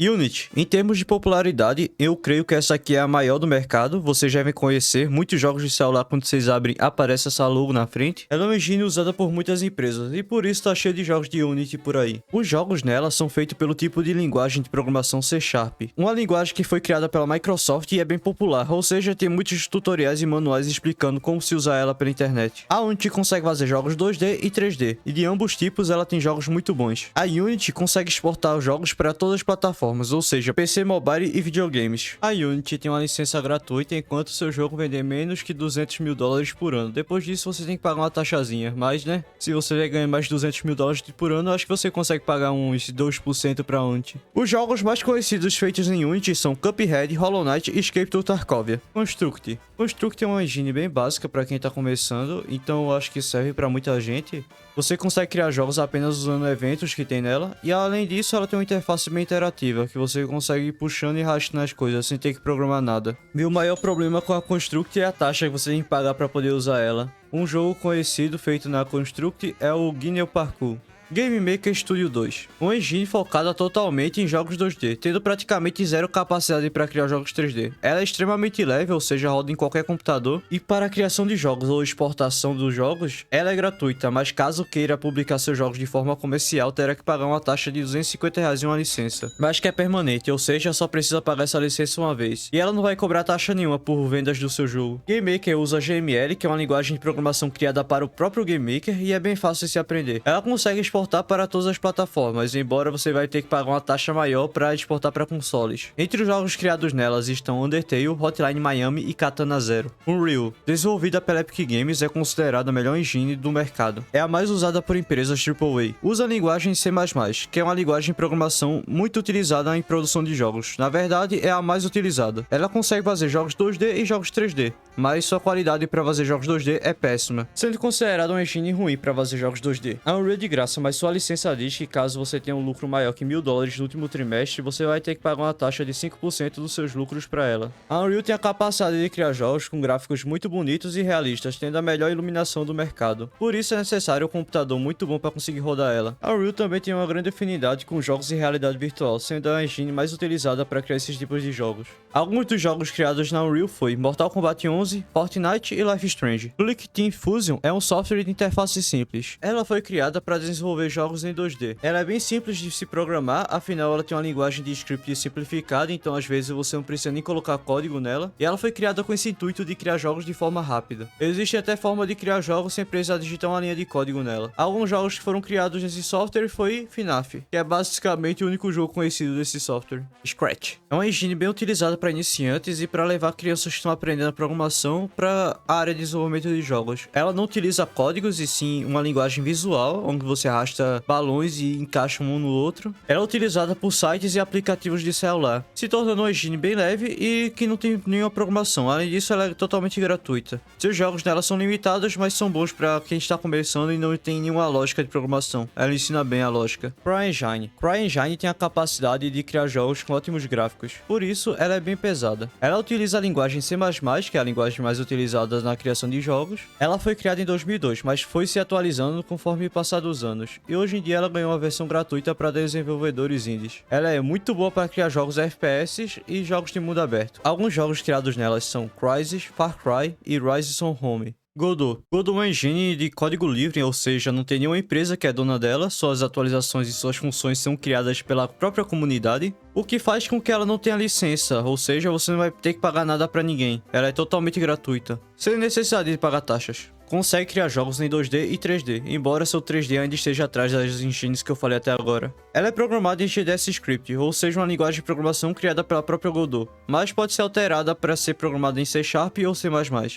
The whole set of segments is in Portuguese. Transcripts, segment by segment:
Unity. Em termos de popularidade, eu creio que essa aqui é a maior do mercado. Vocês devem conhecer muitos jogos de celular. Quando vocês abrem, aparece essa logo na frente. Ela é uma engine usada por muitas empresas e por isso tá cheio de jogos de Unity por aí. Os jogos nela são feitos pelo tipo de linguagem de programação C#, uma linguagem que foi criada pela Microsoft e é bem popular, ou seja, tem muitos tutoriais e manuais explicando como se usar ela pela internet. A Unity consegue fazer jogos 2D e 3D, e de ambos tipos ela tem jogos muito bons. A Unity consegue exportar os jogos para todas as plataformas, ou seja, PC, mobile e videogames. A Unity tem uma licença gratuita enquanto seu jogo vender menos que $200 mil por ano. Depois disso você tem que pagar uma taxazinha, mas né, se você ganha mais de $200 mil por ano, acho que você consegue pagar uns 2% pra Unity. Os jogos mais conhecidos feitos em Unity são Cuphead, Hollow Knight e Escape to Tarkov. Construct. Construct é uma engine bem básica para quem tá começando, então eu acho que serve para muita gente. Você consegue criar jogos apenas usando eventos que tem nela, e além disso ela tem uma interface bem interativa, que você consegue ir puxando e arrastando as coisas sem ter que programar nada. Meu maior problema com a Construct é a taxa que você tem que pagar para poder usar ela. Um jogo conhecido feito na Construct é o Guinness Parkour. Game Maker Studio 2, uma engine focada totalmente em jogos 2D, tendo praticamente zero capacidade para criar jogos 3D. Ela é extremamente leve, ou seja, roda em qualquer computador, e para a criação de jogos ou exportação dos jogos, ela é gratuita, mas caso queira publicar seus jogos de forma comercial, terá que pagar uma taxa de R$250 em uma licença, mas que é permanente, ou seja, só precisa pagar essa licença uma vez, e ela não vai cobrar taxa nenhuma por vendas do seu jogo. Game Maker usa GML, que é uma linguagem de programação criada para o próprio Game Maker, e é bem fácil de se aprender. Ela consegue exportar para todas as plataformas, embora você vai ter que pagar uma taxa maior para exportar para consoles. Entre os jogos criados nelas estão Undertale, Hotline Miami e Katana Zero. Unreal, desenvolvida pela Epic Games, é considerada a melhor engine do mercado. É a mais usada por empresas AAA. Usa a linguagem C++, que é uma linguagem de programação muito utilizada em produção de jogos. Na verdade, é a mais utilizada. Ela consegue fazer jogos 2D e jogos 3D, mas sua qualidade para fazer jogos 2D é péssima, sendo considerada uma engine ruim para fazer jogos 2D. A Unreal é de graça, mas sua licença diz que caso você tenha um lucro maior que $1.000 no último trimestre, você vai ter que pagar uma taxa de 5% dos seus lucros para ela. A Unreal tem a capacidade de criar jogos com gráficos muito bonitos e realistas, tendo a melhor iluminação do mercado. Por isso é necessário um computador muito bom para conseguir rodar ela. A Unreal também tem uma grande afinidade com jogos de realidade virtual, sendo a engine mais utilizada para criar esses tipos de jogos. Alguns dos jogos criados na Unreal foi Mortal Kombat 11, Fortnite e Life is Strange. Click Team Fusion é um software de interface simples. Ela foi criada para desenvolver jogos em 2D. Ela é bem simples de se programar, afinal ela tem uma linguagem de script simplificada, então às vezes você não precisa nem colocar código nela, e ela foi criada com esse intuito de criar jogos de forma rápida. Existe até forma de criar jogos sem precisar digitar uma linha de código nela. Alguns jogos que foram criados nesse software foi FNAF, que é basicamente o único jogo conhecido desse software. Scratch é uma engine bem utilizada para iniciantes e para levar crianças que estão aprendendo a programação para a área de desenvolvimento de jogos. Ela não utiliza códigos e sim uma linguagem visual, onde você arrasta balões e encaixa um no outro. Ela é utilizada por sites e aplicativos de celular, se tornando uma engine bem leve e que não tem nenhuma programação. Além disso, ela é totalmente gratuita. Seus jogos nela são limitados, mas são bons para quem está começando e não tem nenhuma lógica de programação. Ela ensina bem a lógica. CryEngine. CryEngine tem a capacidade de criar jogos com ótimos gráficos, por isso ela é bem pesada. Ela utiliza a linguagem C++, que é a linguagem mais utilizada na criação de jogos. Ela foi criada em 2002, mas foi se atualizando conforme o passar dos anos, e hoje em dia ela ganhou uma versão gratuita para desenvolvedores indies. Ela é muito boa para criar jogos FPS e jogos de mundo aberto. Alguns jogos criados nelas são Crysis, Far Cry e Rise on Home. Godot. Godot é uma engine de código livre, ou seja, não tem nenhuma empresa que é dona dela, suas atualizações e suas funções são criadas pela própria comunidade, o que faz com que ela não tenha licença, ou seja, você não vai ter que pagar nada para ninguém. Ela é totalmente gratuita, sem necessidade de pagar taxas. Consegue criar jogos em 2D e 3D, embora seu 3D ainda esteja atrás das engines que eu falei até agora. Ela é programada em GDS Script, ou seja, uma linguagem de programação criada pela própria Godot, mas pode ser alterada para ser programada em C# ou C++.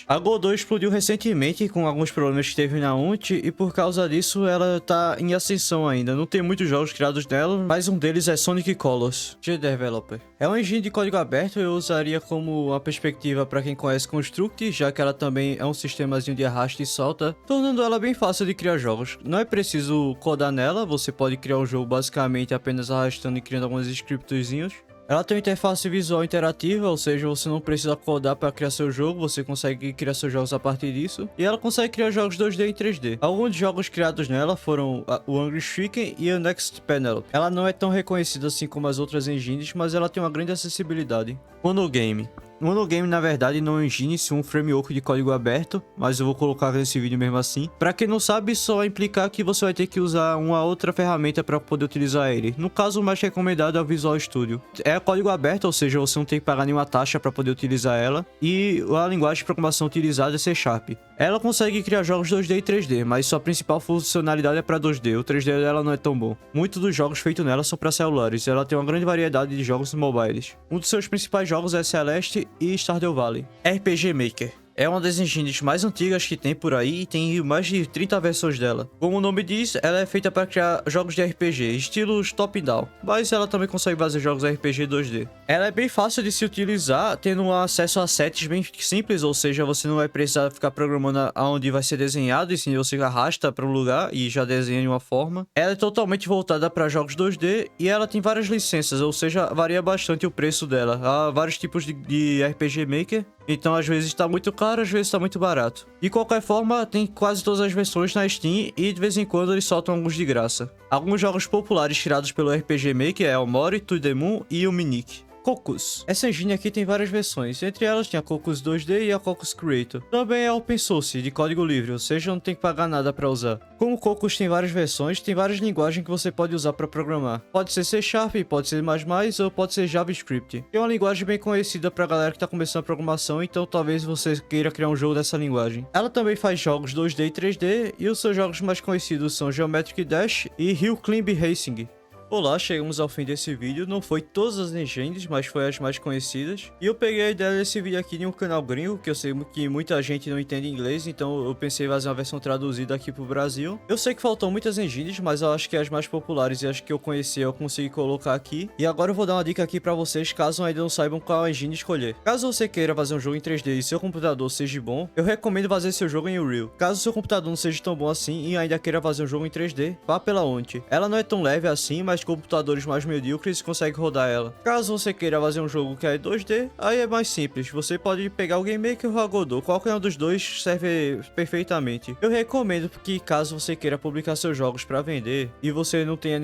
A Godot explodiu recentemente com alguns problemas que teve na Unity, e por causa disso ela está em ascensão ainda. Não tem muitos jogos criados nela, mas um deles é Sonic Colors. G-Developer. É uma engine de código aberto, eu usaria como uma perspectiva para quem conhece Construct, já que ela também é um sistemazinho de arraste e solta, tornando ela bem fácil de criar jogos. Não é preciso codar nela, você pode criar um jogo basicamente apenas arrastando e criando alguns scriptzinhos. Ela tem uma interface visual interativa, ou seja, você não precisa codar para criar seu jogo, você consegue criar seus jogos a partir disso. E ela consegue criar jogos 2D e 3D. Alguns jogos criados nela foram o Hungry Chicken e o Next Penelope. Ela não é tão reconhecida assim como as outras engines, mas ela tem uma grande acessibilidade. Monogame. Monogame, na verdade, não é um engine, sim um framework de código aberto, mas eu vou colocar nesse vídeo mesmo assim. Pra quem não sabe, só vai implicar que você vai ter que usar uma outra ferramenta para poder utilizar ele. No caso, o mais recomendado é o Visual Studio. É código aberto, ou seja, você não tem que pagar nenhuma taxa para poder utilizar ela. E a linguagem de programação utilizada é C Sharp. Ela consegue criar jogos 2D e 3D, mas sua principal funcionalidade é para 2D. O 3D dela não é tão bom. Muitos dos jogos feitos nela são para celulares. Ela tem uma grande variedade de jogos mobiles. Um dos seus principais jogos é Celeste e Stardew Valley. RPG Maker. É uma das engines mais antigas que tem por aí e tem mais de 30 versões dela. Como o nome diz, ela é feita para criar jogos de RPG, estilos top-down, mas ela também consegue fazer jogos RPG 2D. Ela é bem fácil de se utilizar, tendo um acesso a sets bem simples, ou seja, você não vai precisar ficar programando aonde vai ser desenhado, e sim você arrasta para um lugar e já desenha de uma forma. Ela é totalmente voltada para jogos 2D e ela tem várias licenças, ou seja, varia bastante o preço dela. Há vários tipos de RPG Maker, então às vezes está muito caro, às vezes está muito barato. De qualquer forma, tem quase todas as versões na Steam e de vez em quando eles soltam alguns de graça. Alguns jogos populares tirados pelo RPG Maker é o Mori, To The Moon e o Minic. Cocos. Essa engine aqui tem várias versões, entre elas tem a Cocos 2D e a Cocos Creator. Também é open source, de código livre, ou seja, não tem que pagar nada para usar. Como o Cocos tem várias versões, tem várias linguagens que você pode usar para programar. Pode ser C Sharp, pode ser C++ ou pode ser JavaScript. É uma linguagem bem conhecida para a galera que está começando a programação, então talvez você queira criar um jogo dessa linguagem. Ela também faz jogos 2D e 3D, e os seus jogos mais conhecidos são Geometric Dash e Hill Climb Racing. Olá, chegamos ao fim desse vídeo. Não foi todas as legendas, mas foi as mais conhecidas. E eu peguei a ideia desse vídeo aqui de um canal gringo, que eu sei que muita gente não entende inglês, então eu pensei em fazer uma versão traduzida aqui pro Brasil. Eu sei que faltam muitas engines, mas eu acho que as mais populares e as que eu conheci eu consegui colocar aqui. E agora eu vou dar uma dica aqui pra vocês, caso ainda não saibam qual engine escolher. Caso você queira fazer um jogo em 3D e seu computador seja bom, eu recomendo fazer seu jogo em Unreal. Caso seu computador não seja tão bom assim e ainda queira fazer um jogo em 3D, vá pela Unity. Ela não é tão leve assim, mas computadores mais medíocres conseguem rodar ela. Caso você queira fazer um jogo que é 2D, aí é mais simples. Você pode pegar o Game Maker ou o Godot. Qualquer um dos dois serve perfeitamente. Eu recomendo que caso você queira publicar seus jogos para vender e você não tenha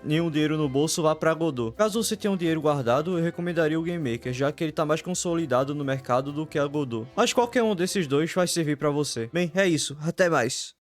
nenhum dinheiro no bolso, vá para Godot. Caso você tenha um dinheiro guardado, eu recomendaria o Game Maker, já que ele está mais consolidado no mercado do que a Godot. Mas qualquer um desses dois vai servir para você. Bem, é isso. Até mais.